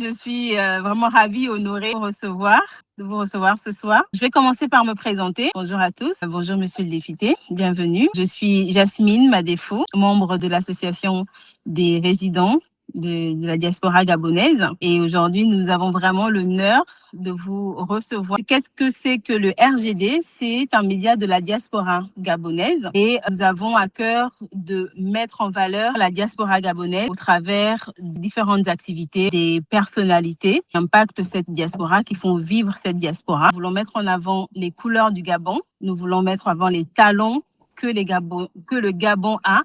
Je suis vraiment ravie, honorée de vous recevoir ce soir. Je vais commencer par me présenter. Bonjour à tous. Bonjour, monsieur le député. Bienvenue. Je suis Jasmine Madefo, membre de l'association des résidents de la diaspora gabonaise. Et aujourd'hui, nous avons vraiment l'honneur de vous recevoir. Qu'est-ce que c'est que le RGD? C'est un média de la diaspora gabonaise et nous avons à cœur de mettre en valeur la diaspora gabonaise au travers de différentes activités, des personnalités qui impactent cette diaspora, qui font vivre cette diaspora. Nous voulons mettre en avant les couleurs du Gabon. Nous voulons mettre en avant les talents que le Gabon a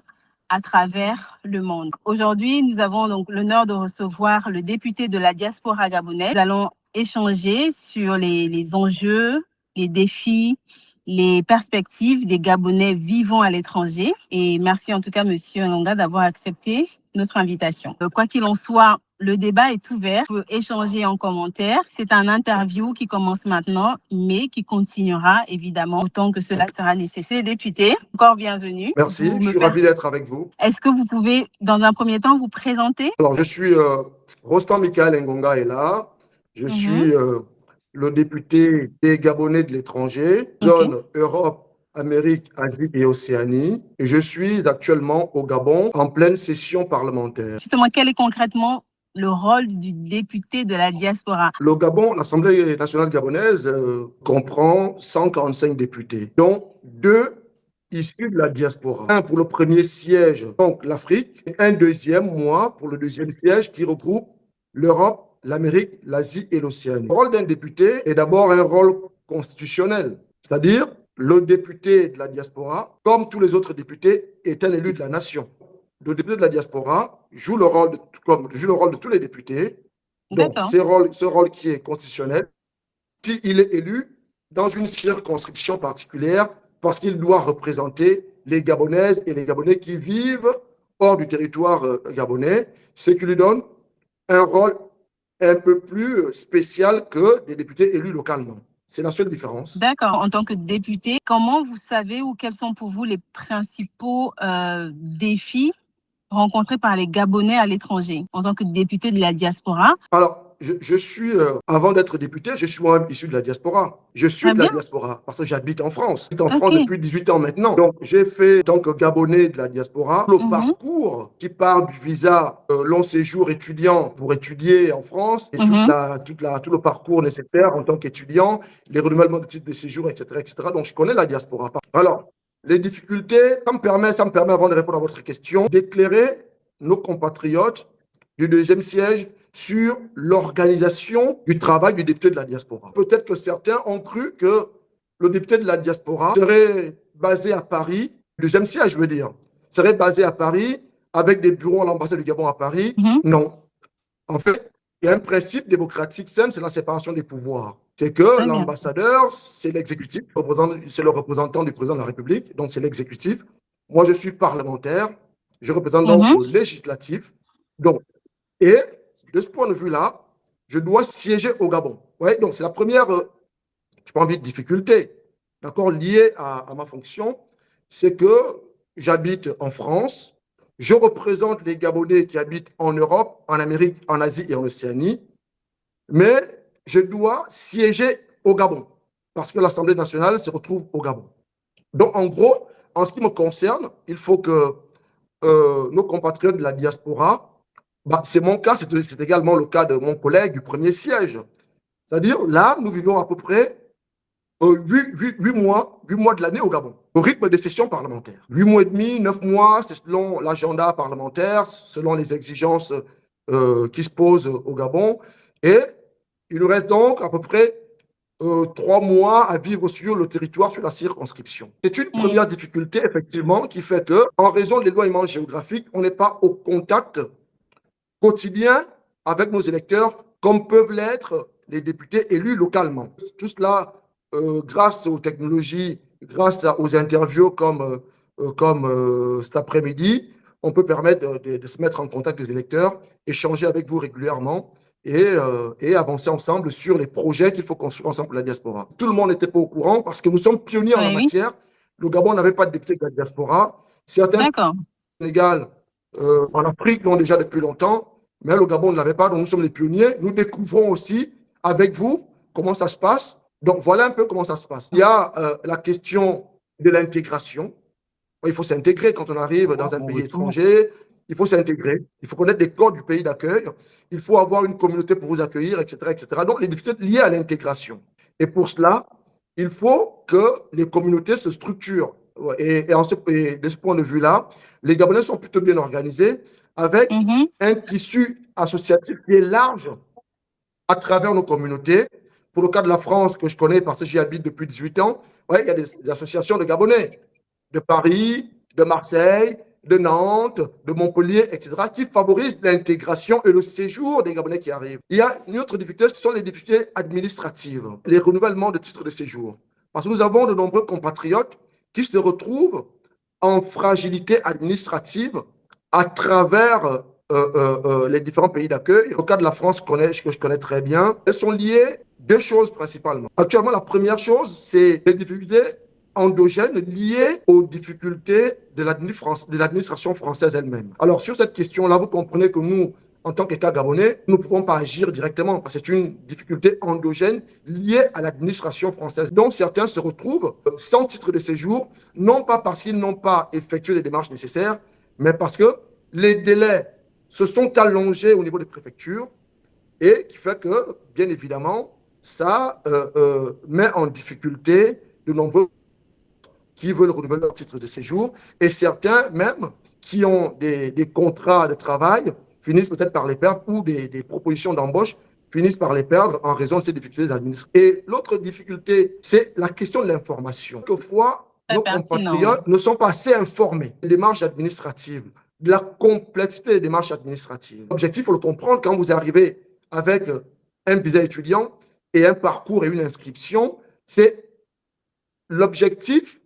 à travers le monde. Aujourd'hui, nous avons donc l'honneur de recevoir le député de la diaspora gabonaise. Nous allons échanger sur les enjeux, les défis, les perspectives des Gabonais vivant à l'étranger. Et merci en tout cas, Monsieur Ngonga, d'avoir accepté notre invitation. Quoi qu'il en soit, le débat est ouvert. Vous pouvez échanger en commentaire. C'est un interview qui commence maintenant, mais qui continuera évidemment autant que cela sera nécessaire. Député, encore bienvenue. Merci, je suis ravi d'être avec vous. Est-ce que vous pouvez, dans un premier temps, vous présenter? Alors, je suis Rostan Michael Ngonga est là. Je suis le député des Gabonais de l'étranger, zone Europe, Amérique, Asie et Océanie. Et je suis actuellement au Gabon en pleine session parlementaire. Justement, quel est concrètement le rôle du député de la diaspora? Le Gabon, l'Assemblée nationale gabonaise comprend 145 députés, dont 2 issus de la diaspora. Un pour le premier siège, donc l'Afrique, et un deuxième, moi, pour le deuxième siège qui regroupe l'Europe, l'Amérique, l'Asie et l'Océanie. Le rôle d'un député est d'abord un rôle constitutionnel, c'est-à-dire le député de la diaspora, comme tous les autres députés, est un élu de la nation. Le député de la diaspora joue le rôle de tous les députés. Donc, ce rôle qui est constitutionnel, s'il est élu dans une circonscription particulière, parce qu'il doit représenter les Gabonaises et les Gabonais qui vivent hors du territoire gabonais, ce qui lui donne un rôle un peu plus spécial que des députés élus localement. C'est la seule différence. D'accord. En tant que député, comment vous savez ou quels sont pour vous les principaux défis rencontrés par les Gabonais à l'étranger en tant que député de la diaspora? Alors, je suis, avant d'être député, je suis moi-même issu de la diaspora. Je suis de la diaspora parce que j'habite en France. J'habite en France depuis 18 ans maintenant. Donc, j'ai fait, en tant que Gabonais de la diaspora, le parcours qui part du visa long séjour étudiant pour étudier en France et tout le parcours nécessaire en tant qu'étudiant, les renouvellements de titres de séjour, etc., etc. Donc, je connais la diaspora. Alors, les difficultés, ça me permet, avant de répondre à votre question, d'éclairer nos compatriotes du deuxième siège sur l'organisation du travail du député de la diaspora. Peut-être que certains ont cru que le député de la diaspora serait basé à Paris, deuxième siège, je veux dire, serait basé à Paris avec des bureaux à l'ambassade du Gabon à Paris. Non. En fait, il y a un principe démocratique sain, c'est la séparation des pouvoirs. C'est que l'ambassadeur, c'est l'exécutif, c'est le représentant du président de la République, donc c'est l'exécutif. Moi, je suis parlementaire, je représente donc le législatif. Donc, et de ce point de vue-là, je dois siéger au Gabon. Ouais, donc c'est la première, je n'ai pas envie de difficulté, d'accord, liée à ma fonction, c'est que j'habite en France, je représente les Gabonais qui habitent en Europe, en Amérique, en Asie et en Océanie, mais je dois siéger au Gabon, parce que l'Assemblée nationale se retrouve au Gabon. Donc, en gros, en ce qui me concerne, il faut que nos compatriotes de la diaspora, c'est mon cas, c'est également le cas de mon collègue du premier siège. C'est-à-dire, là, nous vivons à peu près 8 mois de l'année au Gabon, au rythme des sessions parlementaires. 8 mois et demi, 9 mois, c'est selon l'agenda parlementaire, selon les exigences qui se posent au Gabon. Et il nous reste donc à peu près 3 mois à vivre sur le territoire, sur la circonscription. C'est une première difficulté, effectivement, qui fait que, en raison de l'éloignement géographique, on n'est pas au contact quotidien avec nos électeurs, comme peuvent l'être les députés élus localement. Tout cela, grâce aux technologies, grâce aux interviews comme cet après-midi, on peut permettre de se mettre en contact des électeurs, échanger avec vous régulièrement et avancer ensemble sur les projets qu'il faut construire ensemble pour la diaspora. Tout le monde n'était pas au courant parce que nous sommes pionniers en la matière. Le Gabon n'avait pas de député de la diaspora. Certains Sénégal, en Afrique l'ont déjà depuis longtemps, Mais le Gabon ne l'avait pas, donc nous sommes les pionniers. Nous découvrons aussi avec vous comment ça se passe. Donc voilà un peu comment ça se passe. Il y a la question de l'intégration. Il faut s'intégrer quand on arrive dans un pays étranger. Il faut s'intégrer. Il faut connaître les codes du pays d'accueil. Il faut avoir une communauté pour vous accueillir, etc., etc. Donc les difficultés liées à l'intégration. Et pour cela, il faut que les communautés se structurent. Et de ce point de vue-là, les Gabonais sont plutôt bien organisés avec un tissu associatif qui est large à travers nos communautés. Pour le cas de la France, que je connais parce que j'y habite depuis 18 ans, ouais, il y a des associations de Gabonais, de Paris, de Marseille, de Nantes, de Montpellier, etc., qui favorisent l'intégration et le séjour des Gabonais qui arrivent. Il y a une autre difficulté, ce sont les difficultés administratives, les renouvellements de titres de séjour. Parce que nous avons de nombreux compatriotes qui se retrouvent en fragilité administrative à travers les différents pays d'accueil. Au cas de la France, que je connais très bien, elles sont liées deux choses principalement. Actuellement, la première chose, c'est les difficultés endogènes liées aux difficultés de l'administration française elle-même. Alors, sur cette question-là, vous comprenez que nous, en tant qu'État gabonais, nous ne pouvons pas agir directement parce que c'est une difficulté endogène liée à l'administration française. Donc, certains se retrouvent sans titre de séjour, non pas parce qu'ils n'ont pas effectué les démarches nécessaires, mais parce que les délais se sont allongés au niveau des préfectures et qui fait que, bien évidemment, ça met en difficulté de nombreux qui veulent renouveler leur titre de séjour et certains même qui ont des contrats de travail finissent peut-être par les perdre ou des propositions d'embauche finissent par les perdre en raison de ces difficultés d'administration. Et l'autre difficulté, c'est la question de l'information. Quelquefois, nos compatriotes ne sont pas assez informés des démarches administratives, de la complexité des démarches administratives. L'objectif, il faut le comprendre, quand vous arrivez avec un visa étudiant et un parcours et une inscription, c'est l'objectif,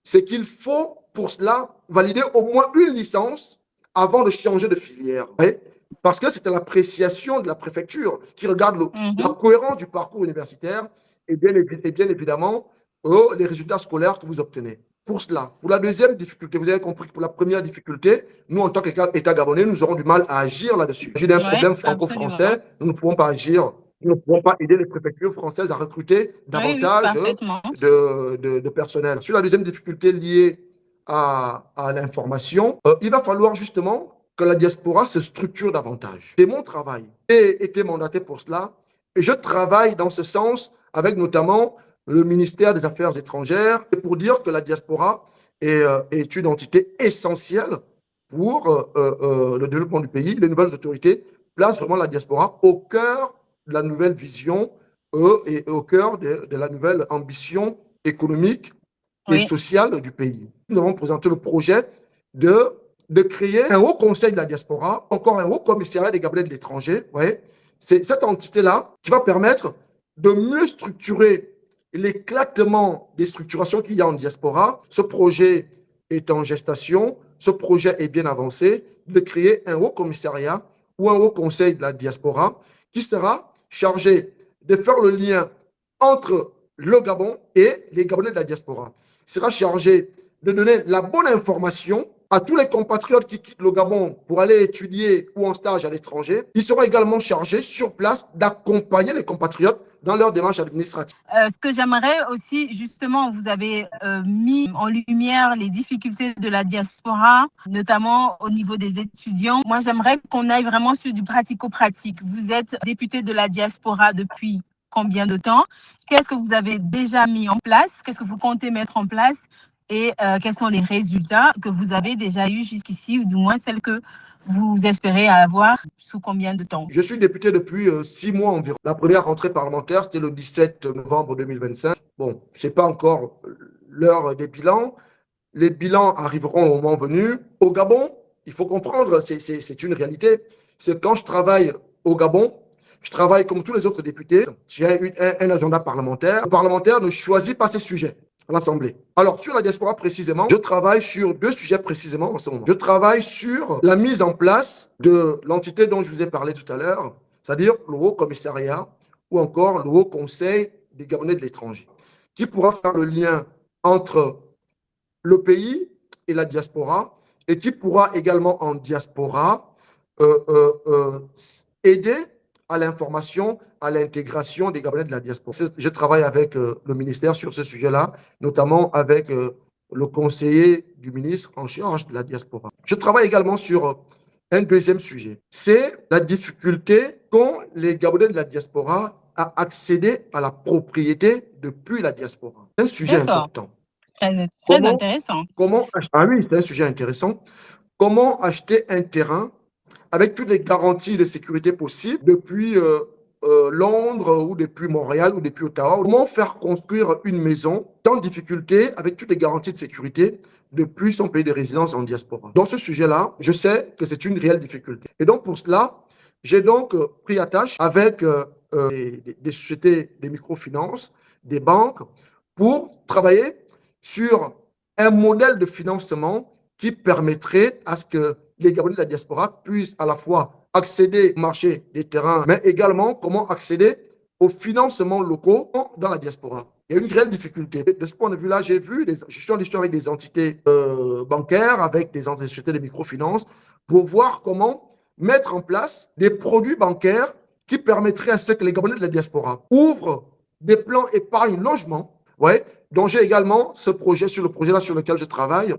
c'est qu'il faut pour cela valider au moins une licence avant de changer de filière. Ouais? Parce que c'est l'appréciation de la préfecture qui regarde la cohérence du parcours universitaire et bien évidemment les résultats scolaires que vous obtenez. Pour cela, pour la deuxième difficulté, vous avez compris que pour la première difficulté, nous, en tant qu'État gabonais, nous aurons du mal à agir là-dessus. J'ai un problème franco-français, nous ne pouvons pas agir. Nous ne pouvons pas aider les préfectures françaises à recruter davantage de personnel. Sur la deuxième difficulté liée à l'information, il va falloir justement que la diaspora se structure davantage. C'est mon travail. J'ai été mandaté pour cela et je travaille dans ce sens avec notamment le ministère des Affaires étrangères pour dire que la diaspora est une entité essentielle pour le développement du pays. Les nouvelles autorités placent vraiment la diaspora au cœur de la nouvelle vision et au cœur de la nouvelle ambition économique et sociale du pays. Nous avons présenté le projet de créer un haut conseil de la diaspora, encore un haut commissariat des Gabonais de l'étranger. Ouais. C'est cette entité-là qui va permettre de mieux structurer l'éclatement des structurations qu'il y a en diaspora. Ce projet est en gestation, ce projet est bien avancé, de créer un haut commissariat ou un haut conseil de la diaspora qui sera chargé de faire le lien entre le Gabon et les Gabonais de la diaspora. Il sera chargé de donner la bonne information à tous les compatriotes qui quittent le Gabon pour aller étudier ou en stage à l'étranger. Ils seront également chargés sur place d'accompagner les compatriotes dans leur démarche administrative. Ce que j'aimerais aussi, justement, vous avez mis en lumière les difficultés de la diaspora, notamment au niveau des étudiants. Moi, j'aimerais qu'on aille vraiment sur du pratico-pratique. Vous êtes député de la diaspora depuis combien de temps? Qu'est-ce que vous avez déjà mis en place? Qu'est-ce que vous comptez mettre en place? Et quels sont les résultats que vous avez déjà eus jusqu'ici, ou du moins celles que vous espérez avoir sous combien de temps? Je suis député depuis 6 mois environ. La première rentrée parlementaire, c'était le 17 novembre 2025. Bon, ce n'est pas encore l'heure des bilans. Les bilans arriveront au moment venu. Au Gabon, il faut comprendre, c'est une réalité. C'est quand je travaille au Gabon, je travaille comme tous les autres députés. J'ai un agenda parlementaire. Le parlementaire ne choisit pas ses sujets à l'Assemblée. Alors, sur la diaspora précisément, je travaille sur 2 sujets précisément en ce moment. Je travaille sur la mise en place de l'entité dont je vous ai parlé tout à l'heure, c'est-à-dire le Haut Commissariat ou encore le Haut Conseil des Gabonais de l'étranger, qui pourra faire le lien entre le pays et la diaspora et qui pourra également en diaspora aider à l'information, à l'intégration des Gabonais de la diaspora. Je travaille avec le ministère sur ce sujet-là, notamment avec le conseiller du ministre en charge de la diaspora. Je travaille également sur un deuxième sujet. C'est la difficulté qu'ont les Gabonais de la diaspora à accéder à la propriété depuis la diaspora. C'est un sujet important. Très intéressant. Ah oui, c'est un sujet intéressant. Comment acheter un terrain avec toutes les garanties de sécurité possibles depuis Londres ou depuis Montréal ou depuis Ottawa? Comment faire construire une maison sans difficulté avec toutes les garanties de sécurité depuis son pays de résidence en diaspora? Dans ce sujet-là, je sais que c'est une réelle difficulté. Et donc, pour cela, j'ai donc pris attache avec des sociétés, des microfinances, des banques, pour travailler sur un modèle de financement qui permettrait à ce que les Gabonais de la diaspora puissent à la fois accéder au marché des terrains, mais également comment accéder aux financements locaux dans la diaspora. Il y a une réelle difficulté. De ce point de vue-là, je suis en discussion avec des entités bancaires, avec des sociétés de microfinance, pour voir comment mettre en place des produits bancaires qui permettraient à ce que les Gabonais de la diaspora ouvrent des plans épargne logement, dont j'ai également ce projet, sur le projet-là sur lequel je travaille.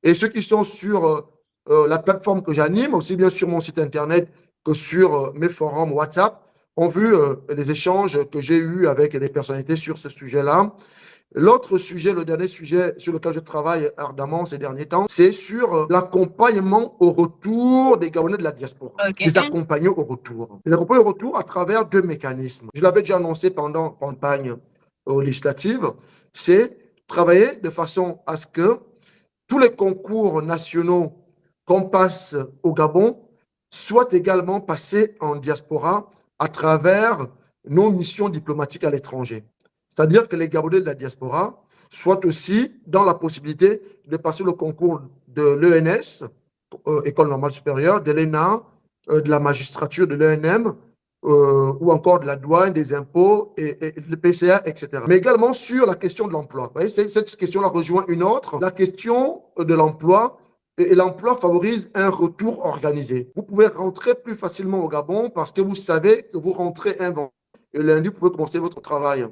Et ceux qui sont sur la plateforme que j'anime, aussi bien sur mon site internet que sur mes forums WhatsApp, ont vu les échanges que j'ai eus avec les personnalités sur ce sujet-là. L'autre sujet, le dernier sujet sur lequel je travaille ardemment ces derniers temps, c'est sur l'accompagnement au retour des Gabonais de la diaspora. Les accompagner au retour. Les accompagner au retour à travers deux mécanismes. Je l'avais déjà annoncé pendant la campagne législative, c'est travailler de façon à ce que tous les concours nationaux qu'on passe au Gabon soient également passés en diaspora à travers nos missions diplomatiques à l'étranger. C'est-à-dire que les Gabonais de la diaspora soient aussi dans la possibilité de passer le concours de l'ENS, École normale supérieure, de l'ENA, de la magistrature, de l'ENM, ou encore de la douane, des impôts, et le PCA, etc. Mais également sur la question de l'emploi. Cette question-là rejoint une autre, la question de l'emploi. Et l'emploi favorise un retour organisé. Vous pouvez rentrer plus facilement au Gabon parce que vous savez que vous rentrez un vendredi et lundi, vous pouvez commencer votre travail.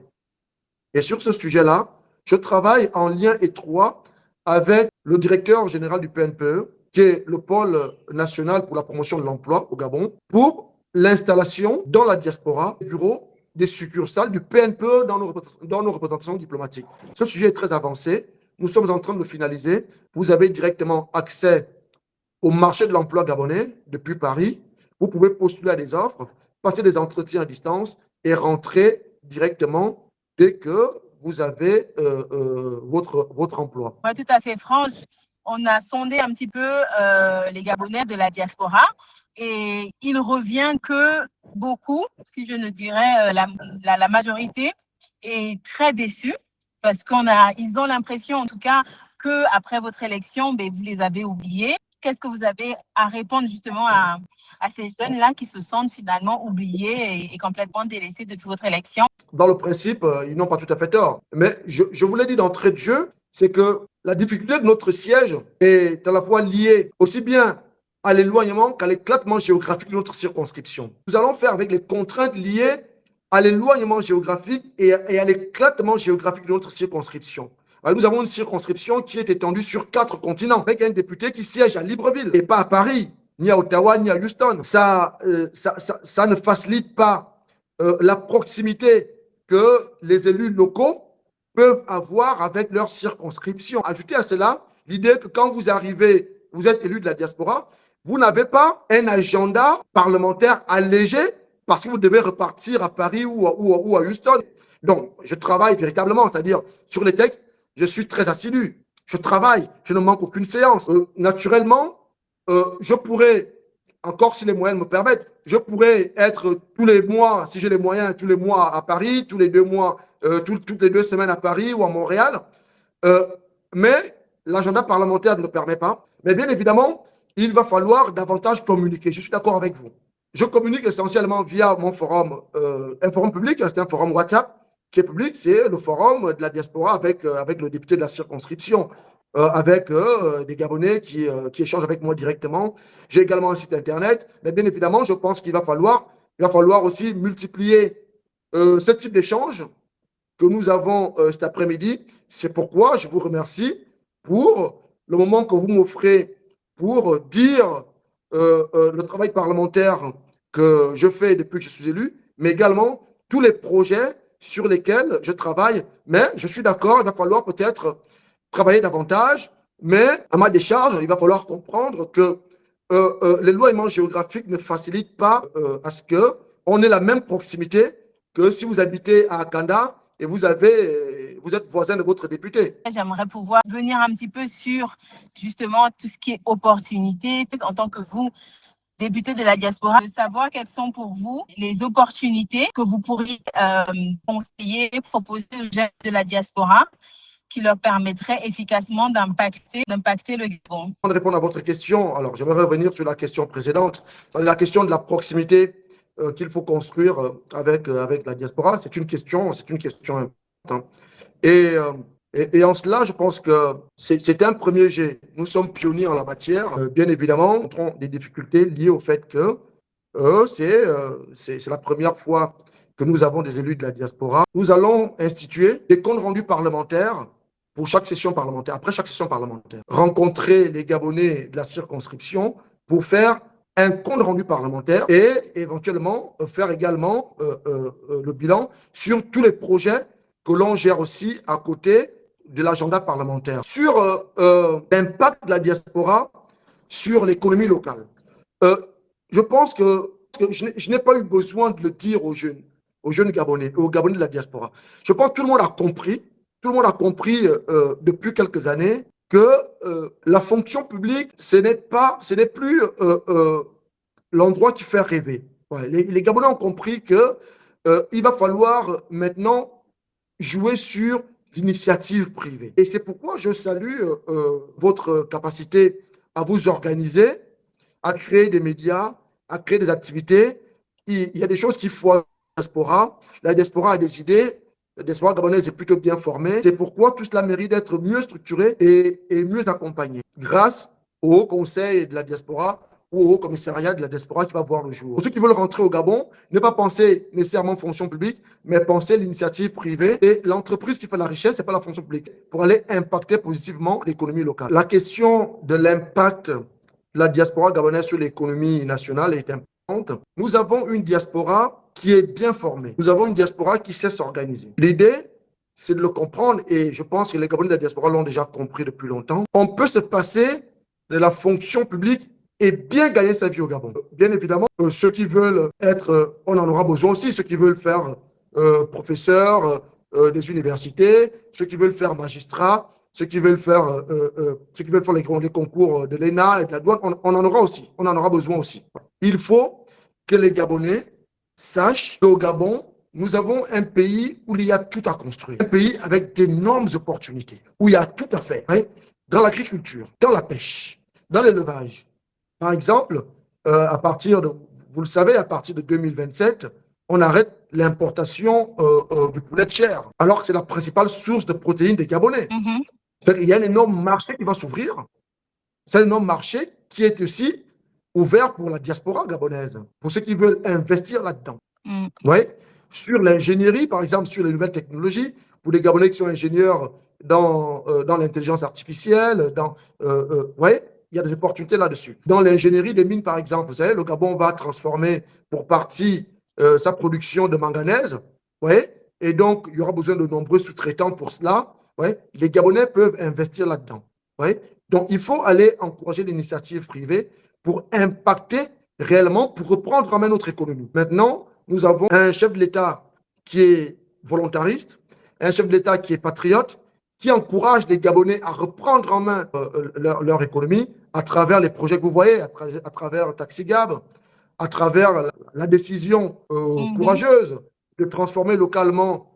Et sur ce sujet-là, je travaille en lien étroit avec le directeur général du PNPE, qui est le pôle national pour la promotion de l'emploi au Gabon, pour l'installation dans la diaspora des bureaux, des succursales du PNPE dans nos représentations diplomatiques. Ce sujet est très avancé. Nous sommes en train de le finaliser. Vous avez directement accès au marché de l'emploi gabonais depuis Paris. Vous pouvez postuler à des offres, passer des entretiens à distance et rentrer directement dès que vous avez votre emploi. Oui, tout à fait, France. On a sondé un petit peu les Gabonais de la diaspora et il revient que beaucoup, si je ne dirais la majorité, est très déçue parce ils ont l'impression en tout cas qu'après votre élection, vous les avez oubliés. Qu'est-ce que vous avez à répondre justement à ces jeunes-là qui se sentent finalement oubliés et complètement délaissés depuis votre élection? Dans le principe, ils n'ont pas tout à fait tort. Mais je vous l'ai dit d'entrée de jeu, c'est que la difficulté de notre siège est à la fois liée aussi bien à l'éloignement qu'à l'éclatement géographique de notre circonscription. Nous allons faire avec les contraintes liées à l'éloignement géographique et à l'éclatement géographique de notre circonscription. Alors, nous avons une circonscription qui est étendue sur 4 continents, avec un député qui siège à Libreville et pas à Paris, ni à Ottawa, ni à Houston. Ça ne facilite pas la proximité que les élus locaux peuvent avoir avec leur circonscription. Ajoutez à cela l'idée que quand vous arrivez, vous êtes élu de la diaspora, vous n'avez pas un agenda parlementaire allégé parce que vous devez repartir à Paris ou à Houston. Donc, je travaille véritablement, c'est-à-dire sur les textes, je suis très assidu. Je travaille, je ne manque aucune séance. Naturellement, je pourrais, encore si les moyens me permettent, je pourrais être tous les mois, si j'ai les moyens, tous les mois à Paris, tous les 2 mois, toutes les 2 semaines à Paris ou à Montréal. Mais l'agenda parlementaire ne le permet pas. Mais bien évidemment, il va falloir davantage communiquer. Je suis d'accord avec vous. Je communique essentiellement via mon forum, un forum public, c'est un forum WhatsApp qui est public, c'est le forum de la diaspora avec le député de la circonscription, avec des Gabonais qui échangent avec moi directement. J'ai également un site internet, mais bien évidemment, je pense qu'il va falloir aussi multiplier ce type d'échange que nous avons cet après-midi. C'est pourquoi je vous remercie pour le moment que vous m'offrez pour dire le travail parlementaire que je fais depuis que je suis élu, mais également tous les projets sur lesquels je travaille. Mais je suis d'accord, il va falloir peut-être travailler davantage, mais à ma décharge, il va falloir comprendre que l'éloignement géographique ne facilite pas à ce qu'on ait la même proximité que si vous habitez à Kanda et vous êtes voisin de votre député. J'aimerais pouvoir venir un petit peu sur justement tout ce qui est opportunité en tant que vous, député de la diaspora, de savoir quelles sont pour vous les opportunités que vous pourriez conseiller, proposer aux jeunes de la diaspora qui leur permettraient efficacement d'impacter le Gabon. Avant de répondre à votre question, alors j'aimerais revenir sur la question précédente, c'est la question de la proximité qu'il faut construire avec la diaspora. C'est une question importante. Et en cela, je pense que c'est un premier jet. Nous sommes pionniers en la matière. Bien évidemment, nous avons des difficultés liées au fait que c'est la première fois que nous avons des élus de la diaspora. Nous allons instituer des comptes rendus parlementaires pour chaque session parlementaire, après chaque session parlementaire. Rencontrer les Gabonais de la circonscription pour faire un compte rendu parlementaire et éventuellement faire également le bilan sur tous les projets que l'on gère aussi à côté de l'agenda parlementaire. Sur l'impact de la diaspora sur l'économie locale. Je pense que je n'ai pas eu besoin de le dire aux jeunes Gabonais, aux Gabonais de la diaspora. Je pense que tout le monde a compris depuis quelques années que la fonction publique, ce n'est plus l'endroit qui fait rêver. Ouais, les Gabonais ont compris qu'il va falloir maintenant jouer sur l'initiative privée. Et c'est pourquoi je salue votre capacité à vous organiser, à créer des médias, à créer des activités. Il y a des choses qui font la diaspora. La diaspora a des idées. La diaspora gabonaise est plutôt bien formée. C'est pourquoi tout cela mérite d'être mieux structuré et mieux accompagné grâce au Haut Conseil de la diaspora ou au Haut Commissariat de la diaspora qui va voir le jour. Pour ceux qui veulent rentrer au Gabon, ne pas penser nécessairement fonction publique, mais penser l'initiative privée. Et l'entreprise qui fait la richesse, ce n'est pas la fonction publique, pour aller impacter positivement l'économie locale. La question de l'impact de la diaspora gabonaise sur l'économie nationale est importante. Nous avons une diaspora qui est bien formée. Nous avons une diaspora qui sait s'organiser. L'idée, c'est de le comprendre et je pense que les Gabonais de la diaspora l'ont déjà compris depuis longtemps. On peut se passer de la fonction publique et bien gagner sa vie au Gabon. Bien évidemment, ceux qui veulent être, on en aura besoin aussi, ceux qui veulent faire professeur des universités, ceux qui veulent faire magistrat, ceux qui veulent faire les concours de l'ENA et de la douane, on en aura aussi, on en aura besoin aussi. Il faut que les Gabonais sachent qu'au Gabon, nous avons un pays où il y a tout à construire, un pays avec d'énormes opportunités, où il y a tout à faire, hein, dans l'agriculture, dans la pêche, dans l'élevage. Par exemple, vous le savez, à partir de 2027, on arrête l'importation du poulet de chair, alors que c'est la principale source de protéines des Gabonais. Il y a un énorme marché qui va s'ouvrir. C'est un énorme marché qui est aussi ouvert pour la diaspora gabonaise, pour ceux qui veulent investir là-dedans. Ouais. Sur l'ingénierie, par exemple, sur les nouvelles technologies, pour les Gabonais qui sont ingénieurs dans l'intelligence artificielle, ouais, il y a des opportunités là-dessus. Dans l'ingénierie des mines, par exemple, vous savez, le Gabon va transformer pour partie sa production de manganèse, ouais, et donc il y aura besoin de nombreux sous-traitants pour cela. Ouais, les Gabonais peuvent investir là-dedans. Ouais. Donc, il faut aller encourager l'initiative privée pour impacter réellement, pour reprendre en main notre économie. Maintenant, nous avons un chef de l'État qui est volontariste, un chef de l'État qui est patriote, qui encourage les Gabonais à reprendre en main leur économie à travers les projets que vous voyez, à travers Taxi Gab, à travers la décision courageuse de transformer localement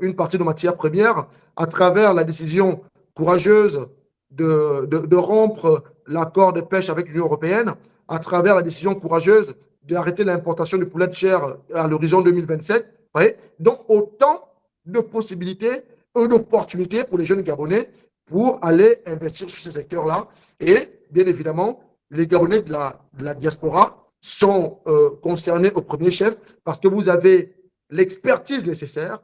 une partie de matières premières, à travers la décision courageuse de rompre l'accord de pêche avec l'Union européenne, à travers la décision courageuse d'arrêter l'importation du poulet de chair à l'horizon 2027. Ouais. Donc, autant de possibilités et d'opportunités pour les jeunes Gabonais pour aller investir sur ce secteur-là. Et bien évidemment, les Gabonais de la diaspora sont concernés au premier chef parce que vous avez l'expertise nécessaire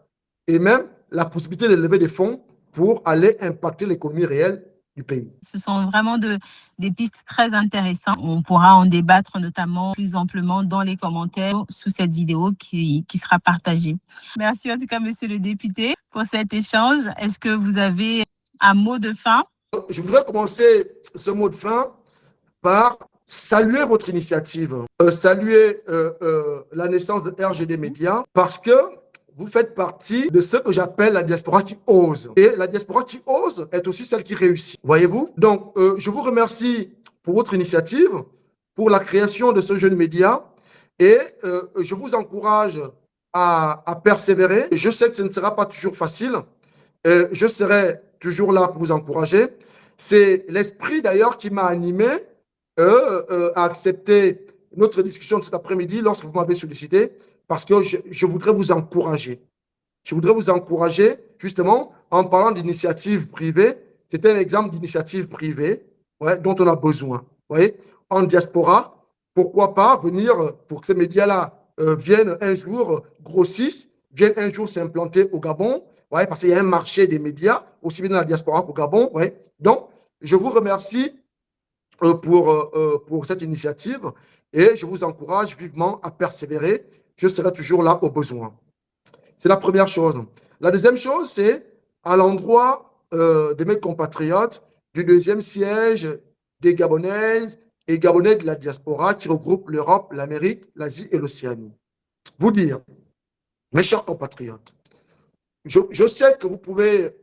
et même la possibilité de lever des fonds pour aller impacter l'économie réelle du pays. Ce sont vraiment des pistes très intéressantes. On pourra en débattre notamment plus amplement dans les commentaires sous cette vidéo qui sera partagée. Merci en tout cas, monsieur le député, pour cet échange. Est-ce que vous avez un mot de fin? Je voudrais commencer ce mot de fin par saluer votre initiative, saluer la naissance de RGD Média parce que vous faites partie de ce que j'appelle la diaspora qui ose. Et la diaspora qui ose est aussi celle qui réussit. Voyez-vous? Donc, je vous remercie pour votre initiative, pour la création de ce jeune média et je vous encourage à persévérer. Je sais que ce ne sera pas toujours facile. Je serai toujours là pour vous encourager. C'est l'esprit d'ailleurs qui m'a animé à accepter notre discussion de cet après-midi lorsque vous m'avez sollicité, parce que je voudrais vous encourager. Je voudrais vous encourager justement en parlant d'initiative privée. C'est un exemple d'initiative privée dont on a besoin. Vous voyez, en diaspora, pourquoi pas venir pour que ces médias-là viennent un jour, grossissent, viennent un jour s'implanter au Gabon, parce qu'il y a un marché des médias, aussi bien dans la diaspora qu'au Gabon. Donc, je vous remercie pour cette initiative et je vous encourage vivement à persévérer. Je serai toujours là au besoin. C'est la première chose. La deuxième chose, c'est à l'endroit de mes compatriotes du deuxième siège des Gabonaises et Gabonais de la diaspora qui regroupe l'Europe, l'Amérique, l'Asie et l'Océanie. Vous dire, mes chers compatriotes, je sais que vous pouvez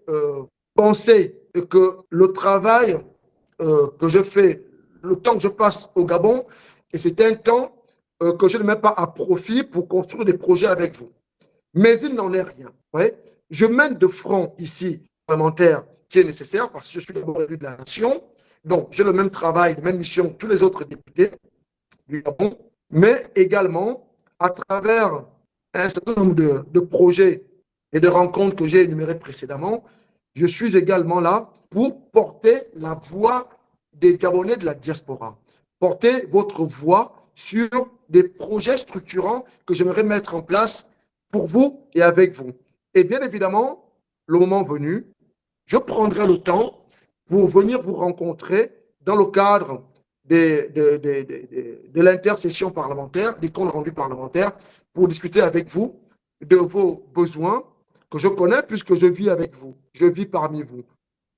penser que le travail que je fais, le temps que je passe au Gabon, et c'est un temps que je ne mets pas à profit pour construire des projets avec vous. Mais il n'en est rien. Je mène de front ici, parlementaire, qui est nécessaire, parce que je suis d'abord élu de la nation, donc j'ai le même travail, la même mission que tous les autres députés du Gabon, mais également à travers un certain nombre de projets et de rencontres que j'ai énumérées précédemment, je suis également là pour porter la voix des Gabonais de la diaspora, porter votre voix sur des projets structurants que j'aimerais mettre en place pour vous et avec vous. Et bien évidemment, le moment venu, je prendrai le temps pour venir vous rencontrer dans le cadre de l'intercession parlementaire, des comptes rendus parlementaires, pour discuter avec vous de vos besoins que je connais puisque je vis avec vous, je vis parmi vous,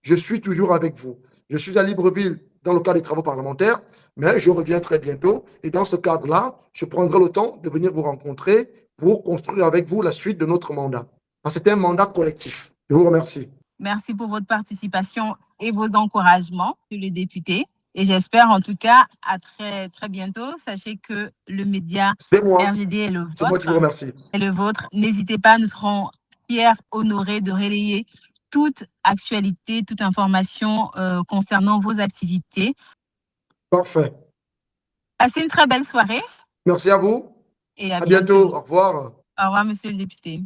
je suis toujours avec vous. Je suis à Libreville dans le cadre des travaux parlementaires, mais je reviens très bientôt et dans ce cadre-là, je prendrai le temps de venir vous rencontrer pour construire avec vous la suite de notre mandat. C'est un mandat collectif. Je vous remercie. Merci pour votre participation et vos encouragements, monsieur le député. Et j'espère en tout cas à très, très bientôt. Sachez que le média RGD est le vôtre. C'est moi qui vous remercie. Est le vôtre. N'hésitez pas, nous serons fiers, honorés de relayer toute actualité, toute information concernant vos activités. Parfait. Passez une très belle soirée. Merci à vous. Et à bientôt. Au revoir. Au revoir, monsieur le député.